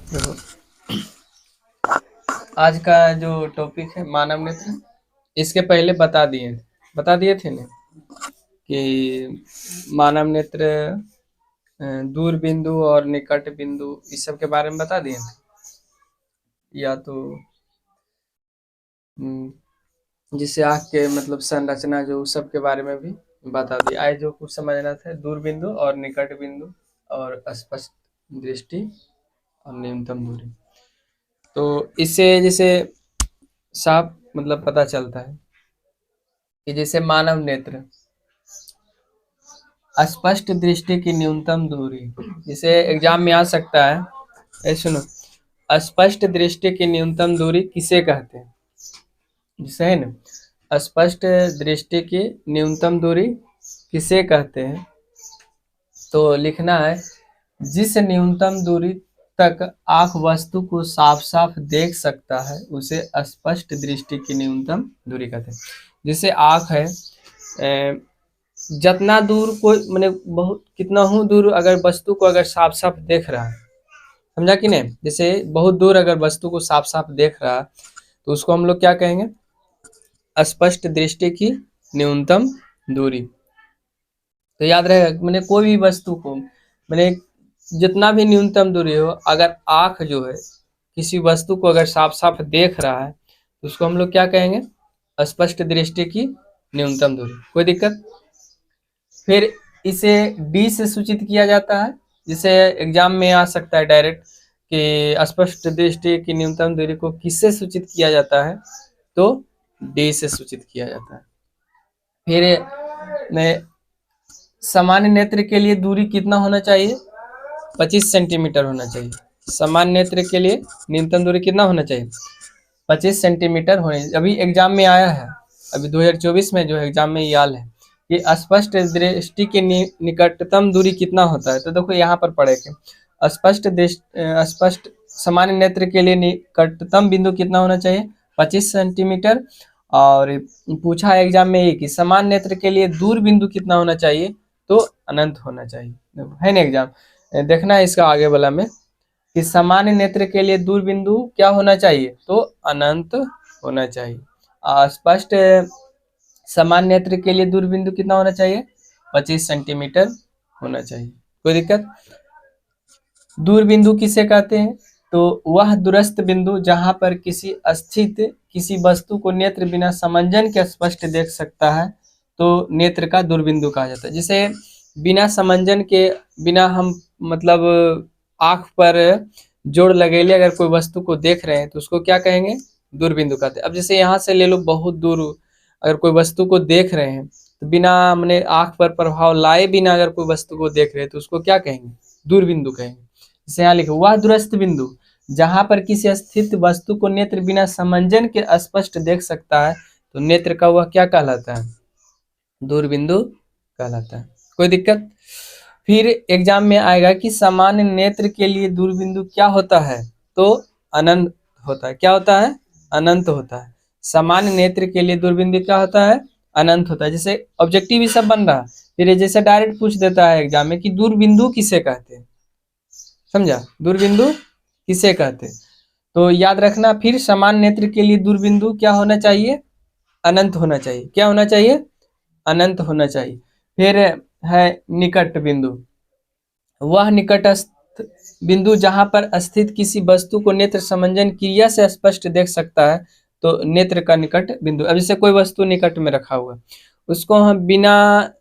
देखो, आज का जो टॉपिक है मानव नेत्र, इसके पहले बता दिए थे ना कि मानव नेत्र दूर बिंदु और निकट बिंदु इस सब के बारे में बता दिए थे। या तो जिससे आँख के मतलब संरचना जो उस सब के बारे में भी बता दिया। आज जो कुछ समझना था दूर बिंदु और निकट बिंदु और स्पष्ट दृष्टि और न्यूनतम दूरी। तो इससे जैसे साफ मतलब पता चलता है कि जैसे मानव नेत्र स्पष्ट दृष्टि की न्यूनतम दूरी, जैसे एग्जाम में आ सकता है। सुनो, स्पष्ट दृष्टि की न्यूनतम दूरी किसे कहते हैं? जिसे है ना, स्पष्ट दृष्टि की न्यूनतम दूरी किसे कहते हैं? तो लिखना है, जिस न्यूनतम दूरी तक आंख वस्तु को साफ साफ देख सकता है उसे स्पष्ट दृष्टि की न्यूनतम दूरी कहते हैं। जैसे आंख है, जितना दूर कोई मैंने बहुत कितना हूँ दूर अगर वस्तु को अगर साफ साफ देख रहा है, समझा कि नहीं? जैसे बहुत दूर अगर वस्तु को साफ साफ देख रहा है तो उसको हम लोग क्या कहेंगे? स्पष्ट दृष्टि की न्यूनतम दूरी। तो याद रहेगा, मैंने कोई भी वस्तु को मैंने जितना भी न्यूनतम दूरी हो, अगर आँख जो है किसी वस्तु को अगर साफ साफ देख रहा है तो उसको हम लोग क्या कहेंगे? स्पष्ट दृष्टि की न्यूनतम दूरी। कोई दिक्कत? फिर इसे डी से सूचित किया जाता है, जिसे एग्जाम में आ सकता है डायरेक्ट कि स्पष्ट दृष्टि की न्यूनतम दूरी को किससे सूचित किया जाता है? तो डी से सूचित किया जाता है। फिर मैं सामान्य नेत्र के लिए दूरी कितना होना चाहिए? 25 सेंटीमीटर होना चाहिए। सामान्य नेत्र के लिए न्यूनतम दूरी कितना होना चाहिए? 25 सेंटीमीटर होने। अभी एग्जाम में आया है, अभी 2024 में जो एग्जाम में याल है कि स्पष्ट दृष्टि के निकटतम दूरी कितना होता है। तो देखो यहाँ पर पढ़ेगा, स्पष्ट सामान्य नेत्र के लिए निकटतम बिंदु कितना होना चाहिए? 25 सेंटीमीटर। और पूछा है एग्जाम में ये कि सामान्य नेत्र के लिए दूर बिंदु कितना होना चाहिए? तो अनंत होना चाहिए। है ना, एग्जाम देखना है इसका आगे वाला में कि सामान्य नेत्र के लिए दूर बिंदु क्या होना चाहिए? तो अनंत होना चाहिए। स्पष्ट सामान्य नेत्र के लिए दूर बिंदु कितना होना चाहिए? 25 सेंटीमीटर होना चाहिए। कोई दिक्कत? दूर बिंदु किसे कहते हैं? तो वह दूरस्थ बिंदु जहां पर किसी स्थित किसी वस्तु को नेत्र बिना समंजन के स्पष्ट देख सकता है, तो नेत्र का दूरबिंदु कहा जाता है। जैसे बिना समंजन के, बिना हम मतलब आँख पर जोड़ लगेले अगर कोई वस्तु को देख रहे हैं तो उसको क्या कहेंगे? दूरबिंदु कहते हैं। अब जैसे यहाँ से ले लो, बहुत दूर अगर कोई वस्तु को देख रहे हैं तो बिना हमने आँख पर प्रभाव लाए बिना अगर कोई वस्तु को देख रहे हैं तो उसको क्या कहेंगे? दूरबिंदु कहेंगे। जैसे यहाँ लिखो, वह दूरस्थ बिंदु जहां पर किसी स्थित वस्तु को नेत्र बिना समंजन के स्पष्ट देख सकता है, तो नेत्र का वह क्या कहलाता है? दूरबिंदु कहलाता है। कोई दिक्कत? फिर एग्जाम में आएगा कि सामान्य नेत्र के लिए दूरबिंदु क्या होता है? तो अनंत होता है। क्या होता है? अनंत होता है। सामान्य नेत्र के लिए दूरबिंदु क्या होता है? अनंत होता है। जैसे ऑब्जेक्टिव ही सब बन रहा, फिर जैसे डायरेक्ट पूछ देता है एग्जाम में कि दूरबिंदु किसे कहते हैं। समझा? दूरबिंदु किसे कहते हैं? तो याद रखना, फिर समान नेत्र के लिए दूरबिंदु क्या होना चाहिए? अनंत होना चाहिए। क्या होना चाहिए? अनंत होना चाहिए। फिर है निकट बिंदु, वह निकटस्थ बिंदु जहां पर स्थित किसी वस्तु को नेत्र समंजन क्रिया से स्पष्ट देख सकता है, तो नेत्र का निकट बिंदु। अब जैसे कोई वस्तु निकट में रखा हुआ, उसको हम बिना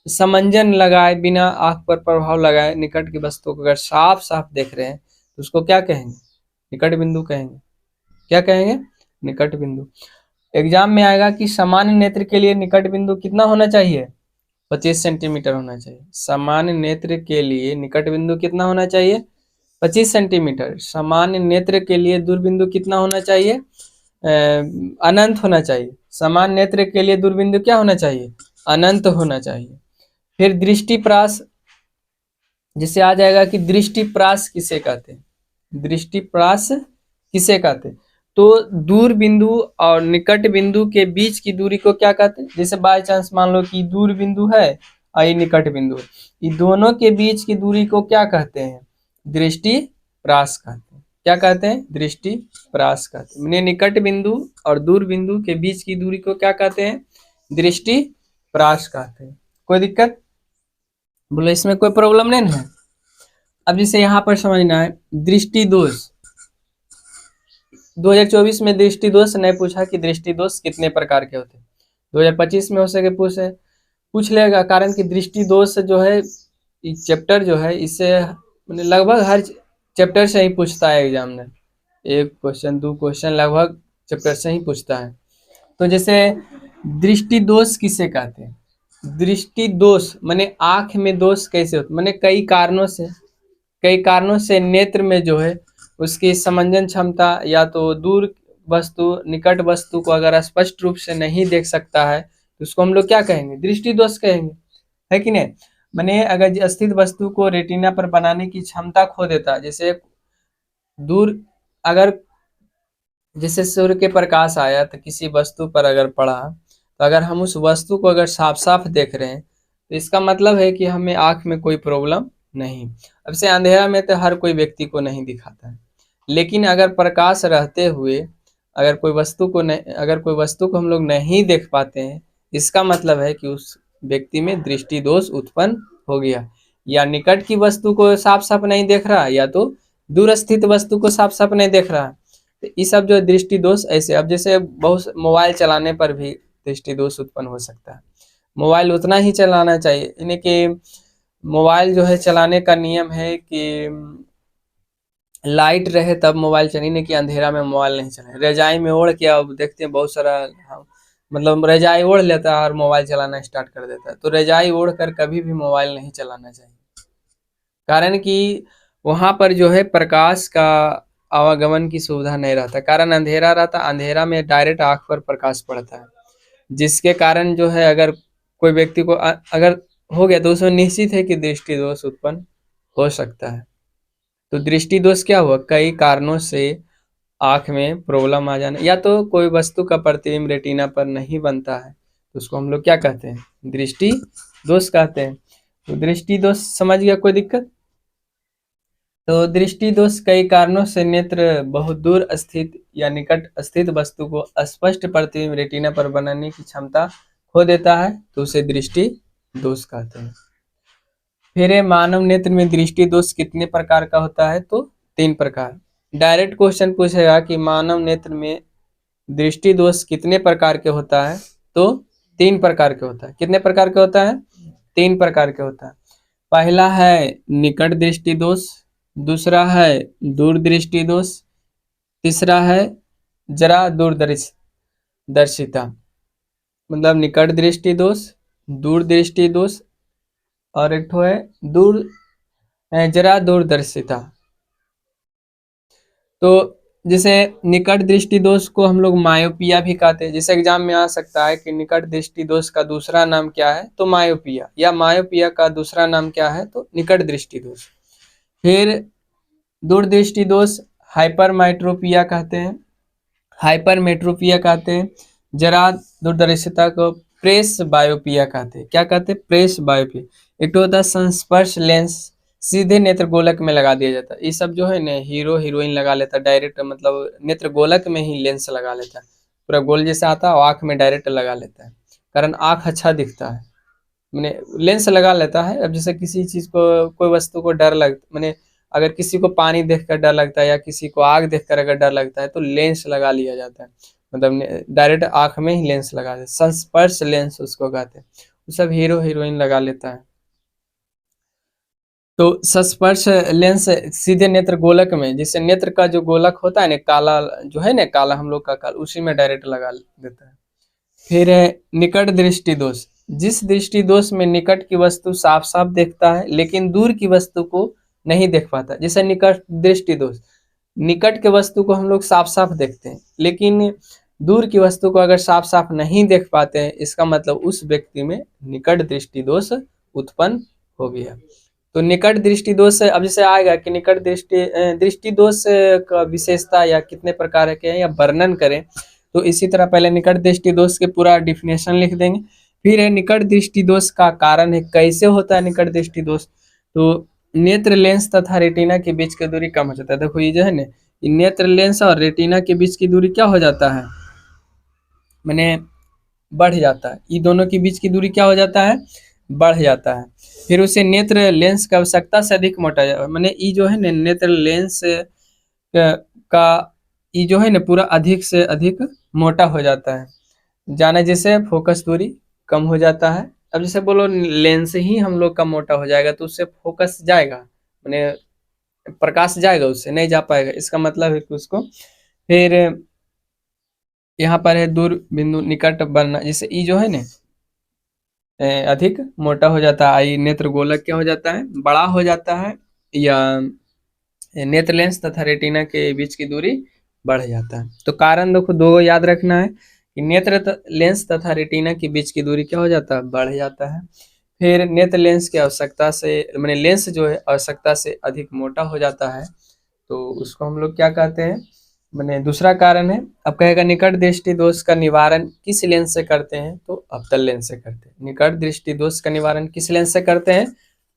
समंजन लगाए, बिना आंख पर प्रभाव लगाए निकट की वस्तु को अगर साफ साफ देख रहे हैं तो उसको क्या कहेंगे? निकट बिंदु कहेंगे। क्या कहेंगे? निकट बिंदु। एग्जाम में आएगा कि सामान्य नेत्र के लिए निकट बिंदु कितना होना चाहिए? 25 सेंटीमीटर होना चाहिए। सामान्य नेत्र के लिए निकट बिंदु कितना होना चाहिए? 25 सेंटीमीटर। सामान्य नेत्र के लिए दूरबिंदु कितना होना चाहिए? अनंत होना चाहिए। सामान्य नेत्र के लिए दूरबिंदु क्या होना चाहिए? अनंत होना चाहिए। फिर दृष्टिप्रास, जिससे आ जाएगा कि दृष्टिप्रास किसे कहते हैं? दृष्टिप्रास किसे कहते हैं? तो दूर बिंदु और निकट बिंदु के बीच की दूरी को क्या कहते हैं? जैसे बाय चांस मान लो कि दूर बिंदु है और ये निकट बिंदु है, ये दोनों के बीच की दूरी को क्या कहते हैं? दृष्टिप्रास कहते हैं। क्या कहते हैं? दृष्टि परास कहते हैं। मैंने निकट बिंदु और दूर बिंदु के बीच की दूरी को क्या कहते हैं? दृष्टि परास कहते हैं। कोई दिक्कत? बोलो इसमें कोई प्रॉब्लम नहीं है। अब जैसे यहाँ पर समझना है दृष्टि दोष। 2024 में दृष्टि दोष नहीं पूछा कि दृष्टि दोष कितने प्रकार के होते हैं। 2025 में हो सके पूछ लेगा, कारण कि दृष्टि दोष जो है चैप्टर जो है इससे लगभग हर चैप्टर से ही पूछता है एग्जाम में। 1 क्वेश्चन 2 क्वेश्चन लगभग चैप्टर से ही पूछता है। तो जैसे दृष्टि दोष किसे कहते हैं? दृष्टि दोष माने आंख में दोष कैसे होता है? माने कई कारणों से नेत्र में जो है उसकी समंजन क्षमता या तो दूर वस्तु निकट वस्तु को अगर स्पष्ट रूप से नहीं देख सकता है तो उसको हम लोग क्या कहेंगे? दृष्टि दोष कहेंगे, है कि नहीं? माने अगर स्थित वस्तु को रेटिना पर बनाने की क्षमता खो देता है, जैसे दूर अगर जैसे सूर्य के प्रकाश आया तो किसी वस्तु पर अगर पड़ा तो अगर हम उस वस्तु को अगर साफ साफ देख रहे हैं तो इसका मतलब है कि हमें आंख में कोई प्रॉब्लम नहीं। अब से अंधेरा में तो हर कोई व्यक्ति को नहीं दिखाता है, लेकिन अगर प्रकाश रहते हुए अगर कोई वस्तु को हम लोग नहीं देख पाते हैं, इसका मतलब है कि उस व्यक्ति में दृष्टि दोष उत्पन्न हो गया। या निकट की वस्तु को साफ साफ नहीं देख रहा या तो दूर स्थित वस्तु को साफ साफ नहीं देख रहा। तो ये सब जो दृष्टि दोष ऐसे, अब जैसे बहुत मोबाइल चलाने पर भी दृष्टि दोष उत्पन्न हो सकता है। मोबाइल उतना ही चलाना चाहिए, यानी कि मोबाइल जो है चलाने का नियम है कि लाइट रहे तब मोबाइल चलाने की, अंधेरा में मोबाइल नहीं चलाए। रजाई में ओढ़ के अब देखते हैं बहुत सारा मतलब रजाई ओढ़ लेता है और मोबाइल चलाना स्टार्ट कर देता है। तो रजाई ओढ़ कर कभी भी मोबाइल नहीं चलाना चाहिए, कारण कि वहां पर जो है प्रकाश का आवागमन की सुविधा नहीं रहता, कारण अंधेरा रहता, अंधेरा में डायरेक्ट आंख पर प्रकाश पड़ता है, जिसके कारण जो है अगर कोई व्यक्ति को अगर हो गया तो उसमें निश्चित है कि दृष्टि दोष उत्पन्न हो सकता है। तो दृष्टि दोष क्या हुआ? कई कारणों से आंख में प्रॉब्लम आ जाना, या तो कोई वस्तु का प्रतिबिंब रेटिना पर नहीं बनता है तो उसको हम लोग क्या कहते हैं? दृष्टि दोष कहते हैं। तो दृष्टि दोष समझ गया? कोई दिक्कत? तो दृष्टि दोष कई कारणों से नेत्र बहुत दूर स्थित या निकट स्थित वस्तु को स्पष्ट प्रतिबिंब रेटिना पर बनाने की क्षमता खो देता है, तो उसे दृष्टि दोष कहते हैं। फिर मानव नेत्र में दृष्टि दोष कितने प्रकार का होता है? तो 3 प्रकार। डायरेक्ट क्वेश्चन पूछेगा कि मानव नेत्र में दृष्टि दोष कितने प्रकार के होता है? तो 3 प्रकार के होता है। कितने प्रकार के होता है? 3 प्रकार के होता है। पहला है निकट दृष्टि दोष, दूसरा है दूर दृष्टि दोष, तीसरा है जरा दूरदर्शिता, मतलब निकट दृष्टि दोष, दूर दृष्टि दोष और एक ठो है जरा दूरदर्शिता। तो जैसे निकट दृष्टि दोष को हम लोग मायोपिया भी कहते हैं। जैसे एग्जाम में आ सकता है कि निकट दृष्टि दोष का दूसरा नाम क्या है? तो मायोपिया, या मायोपिया का दूसरा नाम क्या है? तो निकट दृष्टि दोष। फिर दूरदृष्टि दोष हाइपरमेट्रोपिया कहते हैं, हाइपरमेट्रोपिया कहते हैं। जरा दूरदर्शिता को प्रेस बायोपिया कहते हैं। क्या कहते हैं? प्रेस बायोपिया। एक तो होता है संस्पर्श लेंस, सीधे नेत्र गोलक में लगा दिया जाता है। ये सब जो है ना हीरो हीरोइन लगा लेता है डायरेक्ट, मतलब नेत्र गोलक में ही लेंस लगा लेता है, पूरा गोल जैसा आता है और आँख में डायरेक्ट लगा लेता है, कारण आँख अच्छा दिखता है, मैंने लेंस लगा लेता है। अब जैसे किसी चीज को, कोई वस्तु को डर लगता, मैंने अगर किसी को पानी देखकर डर लगता है या किसी को आग देखकर अगर डर लगता है तो लेंस लगा लिया जाता है, मतलब डायरेक्ट आंख में ही लेंस लगा देते, संस्पर्श लेंस उसको कहते हैं। वो सब हीरो हीरोइन लगा लेता है। तो संस्पर्श लेंस सीधे नेत्र गोलक में, जिससे नेत्र का जो गोलक होता है ना काला, जो है ना काला हम लोग का काला, उसी में डायरेक्ट लगा देता है। फिर है निकट दृष्टि दोष, जिस दृष्टि दोष में निकट की वस्तु साफ साफ देखता है लेकिन दूर की वस्तु को नहीं देख पाता। जैसे निकट दृष्टि दोष, निकट के वस्तु को हम लोग साफ साफ देखते हैं लेकिन दूर की वस्तु को अगर साफ साफ नहीं देख पाते हैं, इसका मतलब उस व्यक्ति में निकट दृष्टि दोष उत्पन्न हो गया। तो निकट दृष्टि दोष अब जैसे आएगा कि निकट दृष्टि दोष का विशेषता या कितने प्रकार के हैं या वर्णन करें, तो इसी तरह पहले निकट दृष्टि दोष के पूरा डिफिनेशन लिख देंगे। फिर है निकट दृष्टि दोष का कारण है, कैसे होता है निकट दृष्टि दोष? तो नेत्र लेंस तथा रेटिना के बीच की दूरी कम हो जाता है। देखो ये जो है ना, नेत्र लेंस और रेटिना के बीच की दूरी क्या हो जाता है, मैंने बढ़ जाता है। ये दोनों के बीच की दूरी क्या हो जाता है, बढ़ जाता है। फिर उसे नेत्र लेंस की आवश्यकता से अधिक मोटा, मैंने ये जो है ना नेत्र लेंस का ये जो है ना पूरा अधिक से अधिक मोटा हो जाता है, जाने जैसे फोकस दूरी कम हो जाता है। अब जैसे बोलो लेंस ही हम लोग का मोटा हो जाएगा तो उससे फोकस जाएगा, मैंने प्रकाश जाएगा, उससे नहीं जा पाएगा। इसका मतलब है कि उसको फिर यहाँ पर है दूर बिंदु निकट बनना, जैसे ई जो है ना अधिक मोटा हो जाता है, आई नेत्र गोलक क्या हो जाता है, बड़ा हो जाता है, या नेत्र लेंस तथा रेटिना के बीच की दूरी बढ़ जाता है। तो कारण देखो दो याद रखना है कि नेत्र लेंस तथा रेटिना के बीच की दूरी क्या हो जाता है, बढ़ जाता है। फिर नेत्र लेंस की आवश्यकता से, मैंने लेंस जो है आवश्यकता से अधिक मोटा हो जाता है, तो उसको हम लोग क्या कहते हैं, मैंने दूसरा कारण है। अब कहेगा निकट दृष्टि दोष का निवारण किस लेंस से करते हैं, तो अवतल लेंस से करते हैं। निकट दृष्टि दोष का निवारण किस लेंस से करते हैं,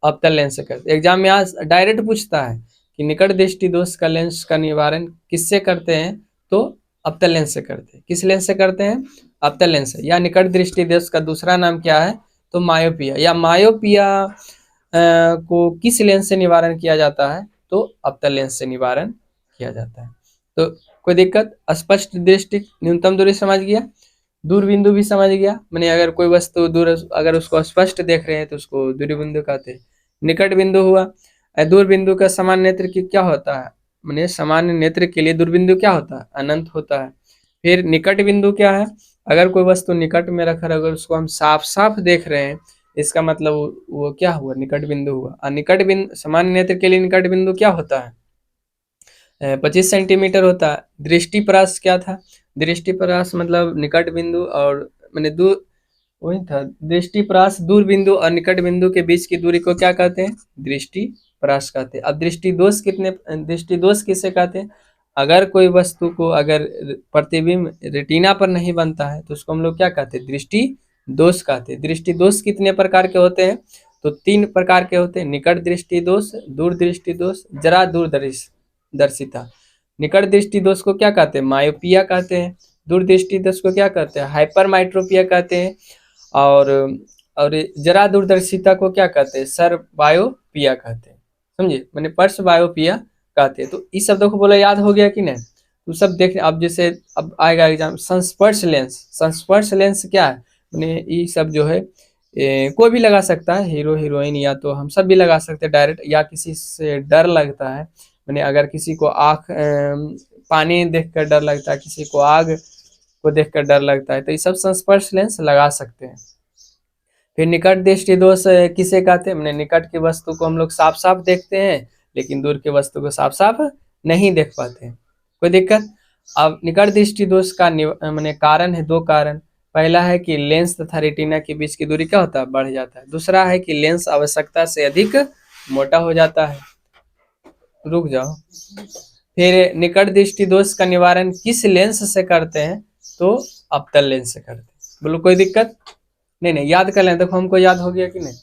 अवतल लेंस से करते हैं। एग्जाम में आज डायरेक्ट पूछता है कि निकट दृष्टि दोष का लेंस का निवारण किससे करते हैं, तो अवतल लेंस से करते हैं। किस लेंस से करते हैं, अवतल लेंस से। या निकट दृष्टि दोष का दूसरा नाम क्या है, तो मायोपिया। या मायोपिया को किस लेंस से निवारण किया जाता है, तो अवतल लेंस से निवारण किया जाता है। तो कोई दिक्कत, स्पष्ट दृष्टि न्यूनतम दूरी समझ गया, दूर बिंदु भी समझ गया। मैंने अगर कोई वस्तु दूर अगर उसको स्पष्ट देख रहे हैं तो उसको दूरी बिंदु कहते हैं। निकट बिंदु हुआ, दूर बिंदु का समान नेत्र की क्या होता है, मैंने सामान्य नेत्र के लिए दूर बिंदु क्या होता है, अनंत होता है। फिर निकट बिंदु क्या है, अगर कोई वस्तु निकट में रखकर अगर उसको हम साफ साफ देख रहे हैं, इसका मतलब वो क्या हुआ, निकट बिंदु हुआ। और निकट बिंदु सामान्य नेत्र के लिए निकट बिंदु क्या होता है, 25 सेंटीमीटर होता है। दृष्टिपरास क्या था, दृष्टिपरास मतलब निकट बिंदु और मैंने दूर, वही था दृष्टिपरास, दूर बिंदु और निकट बिंदु के बीच की दूरी को क्या कहते हैं, दृष्टिपरास कहते हैं। अब दृष्टि दोष कितने, दृष्टि दोष किसे कहते हैं, अगर कोई वस्तु को अगर प्रतिबिंब रेटिना पर नहीं बनता है तो उसको हम लोग क्या कहते हैं, दृष्टि दोष कहते हैं। दृष्टि दोष कितने प्रकार के होते हैं, तो 3 प्रकार के होते हैं, निकट दृष्टि दोष, दूर दृष्टि दोष, जरा दूरदर्शिता। निकट दृष्टि दोष को क्या कहते हैं, मायोपिया कहते हैं। दूर दृष्टि दोष को क्या कहते हैं, हाइपरमाइट्रोपिया कहते हैं। और जरा दूरदर्शिता को क्या कहते हैं, सर्वबायोपिया कहते हैं। समझे, मैंने पर्स बायोपिया कहते हैं। तो इस शब्दों को बोला याद हो गया कि नहीं, तो सब देख। अब जैसे अब आएगा एग्जाम, संस्पर्श लेंस। संस्पर्श लेंस क्या है, मैंने ये सब जो है कोई भी लगा सकता है, हीरो हीरोइन, या तो हम सब भी लगा सकते हैं डायरेक्ट, या किसी से डर लगता है, मैंने अगर किसी को आँख पानी देखकर डर लगता है, किसी को आग को देखकर डर लगता है, तो ये सब संस्पर्श लेंस लगा सकते हैं। फिर निकट दृष्टि दोष किसे कहते हैं, मैंने निकट की वस्तु को हम लोग साफ साफ देखते हैं लेकिन दूर की वस्तु को साफ साफ नहीं देख पाते हैं। कोई दिक्कत। अब निकट दृष्टि दोष का मैंने कारण है, 2 कारण। पहला है कि लेंस तथा रेटिना के बीच की दूरी क्या होता है, बढ़ जाता है। दूसरा है कि लेंस आवश्यकता से अधिक मोटा हो जाता है। रुक जाओ। फिर निकट दृष्टि दोष का निवारण किस लेंस से करते हैं, तो अवतल लेंस से करते हैं। बोलो कोई दिक्कत नहीं, याद कर लें। देखो हमको याद हो गया कि नहीं,